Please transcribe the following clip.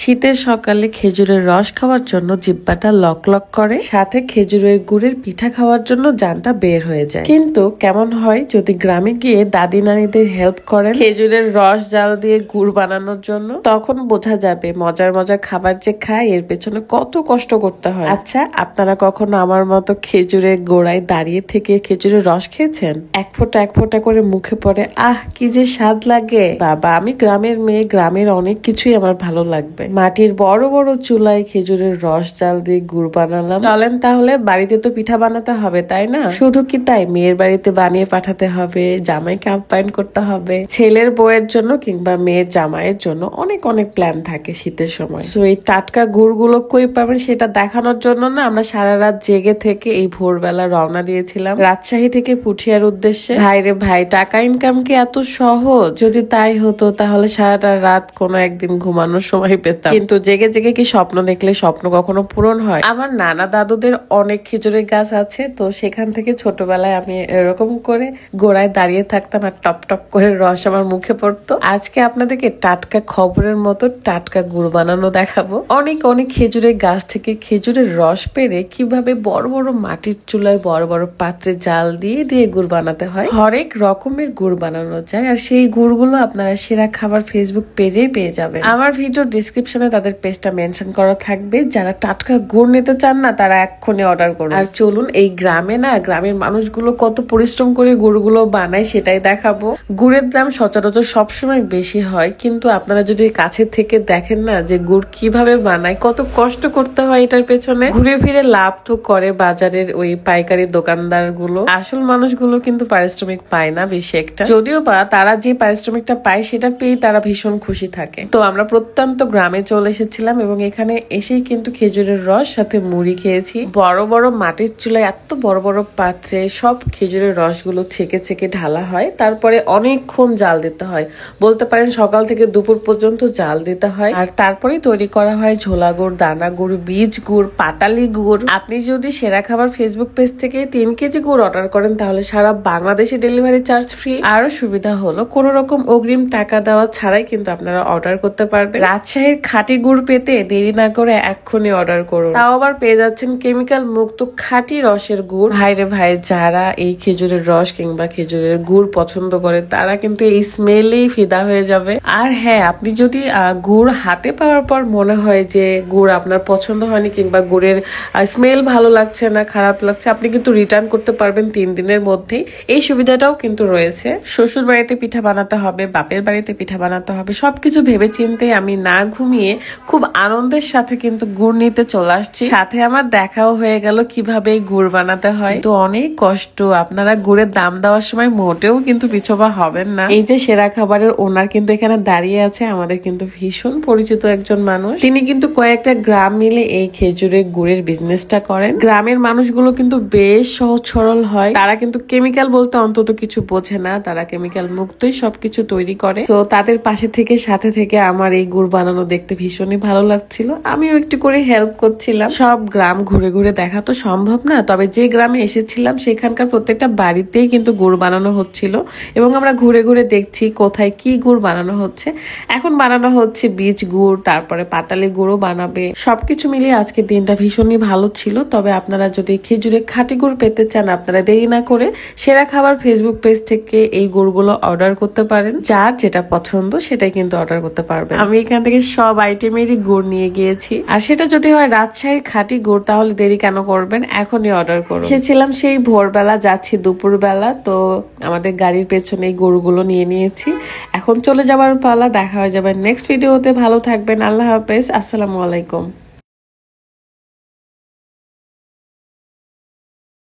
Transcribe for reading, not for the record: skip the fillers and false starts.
শীতের সকালে খেজুরের রস খাওয়ার জন্য জিহ্বাটা লক লক করে, সাথে খেজুরের গুড়ের পিঠা খাওয়ার জন্য জানটা বের হয়ে যায়। কিন্তু কেমন হয় যদি গ্রামে গিয়ে দাদি নানিদের হেল্প করেন খেজুরের রস জাল দিয়ে গুড় বানানোর জন্য, তখন বোঝা যাবে মজার মজার খাবার যে খায় এর পেছনে কত কষ্ট করতে হয়। আচ্ছা, আপনারা কখনো আমার মতো খেজুরের গোড়ায় দাঁড়িয়ে থেকে খেজুরের রস খেয়েছেন? এক ফোঁটা করে মুখে পড়ে, আহ কি যে স্বাদ লাগে। বাবা, আমি গ্রামের মেয়ে, গ্রামের অনেক কিছুই আমার ভালো লাগবে। মাটির বড় বড় চুলায় খেজুরের রস জাল দিয়ে গুড় বানালাম। চলেন তাহলে, বাড়িতে তো পিঠা বানাতে হবে তাই না? শুধু কি তাই, মেয়ের বাড়িতে বানিয়ে পাঠাতে হবে, জামাইকে আপ্যায়ন করতে হবে, ছেলের বউয়ের জন্য কিংবা মেয়ের জামাইয়ের জন্য অনেক অনেক প্ল্যান থাকে শীতের সময়। সো এই টাটকা গুড়গুলো কই পাবেন সেটা দেখানোর জন্য না আমরা সারা রাত জেগে থেকে এই ভোরবেলা রওনা দিয়েছিলাম রাজশাহী থেকে পুঠিয়ার উদ্দেশ্যে। ভাইরে ভাই, টাকা ইনকাম কি এত সহজ? যদি তাই হতো তাহলে সারাটা রাত কোনো একদিন ঘুমানোর সময় পেতাম। কিন্তু জেগে জেগে কি স্বপ্ন দেখলে স্বপ্ন কখনো পূরণ হয়? আমার নানা দাদুদের অনেক খেজুরের গাছ আছে, তো সেখান থেকে ছোটবেলায় আমি এরকম করে গোড়ায় দাঁড়িয়ে থাকতাম আর টপ টপ করে রস আমার মুখে পড়তো। আজকে আপনাদেরকে টাটকা খবরের মতো টাটকা গুড় বানানো দেখাবো। অনেক অনেক খেজুরের গাছ থেকে খেজুরের রস পেরে কিভাবে বড় বড় মাটির চুলায় বড় বড় পাত্রে জাল দিয়ে দিয়ে গুড় বানাতে হয়। হরেক রকমের গুড় বানানো যায়, আর সেই গুড়গুলো আপনারা সেরা খাবার ফেসবুক পেজেই পেয়ে যাবেন। আমার ভিডিও ডিসক্রিপশনে তাদের পেজটা মেনশন করা থাকবে। যারা টাটকা গুড় নিতে চান না তারা এক্ষুনি অর্ডার করুন। আর চলুন, এই গ্রামে না গ্রামের মানুষগুলো কত পরিশ্রম করে গুড়গুলো বানায় সেটাই দেখাবো। গুড়ের দাম সচরাচর সবসময় বেশি হয়, কিন্তু আপনারা যদি কাছে থেকে দেখেন না যে গুড় কিভাবে বানায়, কত কষ্ট করতে হয় এটার পেছনে। ঘুরে ফিরে লাভ তো করে বাজারের ওই পাইকারি দোকানদার গুলো, আসল মানুষগুলো কিন্তু পারিশ্রমিক পায় না বেশি একটা। যদিও বা তারা যে পারিশ্রমিকটা পায় সেটা পেয়ে তারা ভীষণ খুশি থাকে। তো আমরা প্রত্যন্ত গ্রামে চলে এসেছিলাম এবং এখানে এসেই কিন্তু খেজুরের রস সাথে মুড়ি খেয়েছি। বড় বড় মাটির চুলায় এত বড় বড় পাত্রে সব খেজুরের রসগুলো ছেঁকে ছেঁকে ঢালা হয়, তারপরে অনেকক্ষণ জাল দিতে হয়। বলতে পারেন সকাল থেকে দুপুর পর্যন্ত জাল দিতে হয়। আর তারপরে তৈরি করা হয় ঝোলা গুড়, দানা গুড়, বীজ গুড়, পাটালি গুড়। আপনি যদি সেরা খাবার ফেসবুক পেজ থেকে 3 কেজি গুড় অর্ডার করেন তাহলে সারা বাংলাদেশে ডেলিভারি চার্জ ফ্রি। আরো সুবিধা হলো কোন রকম অগ্রিম টাকা দেওয়া ছাড়াই কিন্তু আপনারা অর্ডার করতে পারবেন। রাজশাহীর খাঁটি গুড় পেতে দেরি না করে এক্ষুনি অর্ডার করুন। তাও আবার পেয়ে যাচ্ছেন কেমিক্যাল মুক্ত খাঁটি রসের গুড়। ভাইরে ভাই, যারা এই খেজুরের রস কিংবা খেজুরের গুড় পছন্দ করে তারা কিন্তু এই স্মেলেই ফিদা হয়ে যাবে। আর হ্যাঁ, আপনি যদি গুড় হাতে পাওয়ার পর মনে হয় যে গুড় আপনার পছন্দ হয়নি কিংবা গুড়ের স্মেল ভালো লাগছে না, খারাপ লাগছে, আপনি কিন্তু রিটার্ন করতে পারবেন 3 দিনের মধ্যেই। এই সুবিধাটাও কিন্তু রয়েছে। শ্বশুর বাড়িতে পিঠা বানাতে হবে, বাপের বাড়িতে পিঠা বানাতে হবে, সবকিছু ভেবে চিন্তে আমি না ঘুমিয়ে খুব আনন্দের সাথে কিন্তু গুড় নিতে চলে আসছি। সাথে আমার দেখাও হয়ে গেল কিভাবে গুড় বানাতে হয়। তো অনেক কষ্ট। আপনারা গুড়ের দাম দেওয়ার সময় মোটেও কিন্তু পিছপা হবেন না। এই যে সেরা খাবারের ওনার কিন্তু এখানে দাঁড়িয়ে আছে, আমাদের কিন্তু ভীষণ পরিচিত একজন মানুষ। তিনি কিন্তু কয়েকটা গ্রাম মিলে এই খেজুরের গুড়ের বিজনেসটা করেন। গ্রামের মানুষগুলো কিন্তু বেশ সহজ সরল হয়, তারা কিন্তু কেমিক্যাল বলতে অন্তত কিছু বোঝে না, তারা কেমিক্যাল মুক্তই সবকিছু তৈরি করে। তো তাদের পাশে থেকে সাথে থেকে আমার এই গুড় বানানো দেখতে ভীষণই ভালো লাগছিল। আমিও একটু করে হেল্প করছিলাম। সব গ্রাম ঘুরে ঘুরে দেখা তো সম্ভব না, তবে যে গ্রামে এসেছিলাম সেখানকার প্রত্যেকটা বাড়িতেই কিন্তু গুড় বানানো হচ্ছিল এবং আমরা ঘুরে ঘুরে দেখছি কোথায় কি গুড় বানানো হচ্ছে। এখন বানানো হচ্ছে বীজ গুড়, তারপরে পাটালি গুড়ও বানাবে। সবকিছু মিলিয়ে আজকে দিনটা ভীষণই ভালো ছিল। তবে আপনারা যদি খেজুরের খাঁটি গুড় পেতে চান, আপনারা দেরি না করে সেরা খাবার ফেসবুক পেজ থেকে এই গুড়গুলো অর্ডার করতে পারেন। যার যেটা পছন্দ সেটাই কিন্তু অর্ডার করতে পারবেন। আমি এখান থেকে সব আইটেমেরই গুড় নিয়ে গিয়েছি, আর সেটা যদি হয় রাজশাহীর খাঁটি গুড় তাহলে দেরি কেন করবেন, এখনই অর্ডার করুন। এসেছিলাম সেই ভোরবেলা, যাচ্ছি দুপুরবেলা। তো আমাদের গাড়ির পেছনে এই গরুগুলো নিয়ে নিয়েছি, এখন চলে যাবার পালা। দেখা হয়ে যাবে নেক্সট ভিডিওতে। ভালো থাকবেন, আল্লাহ হাফেজ, আসসালামু আলাইকুম।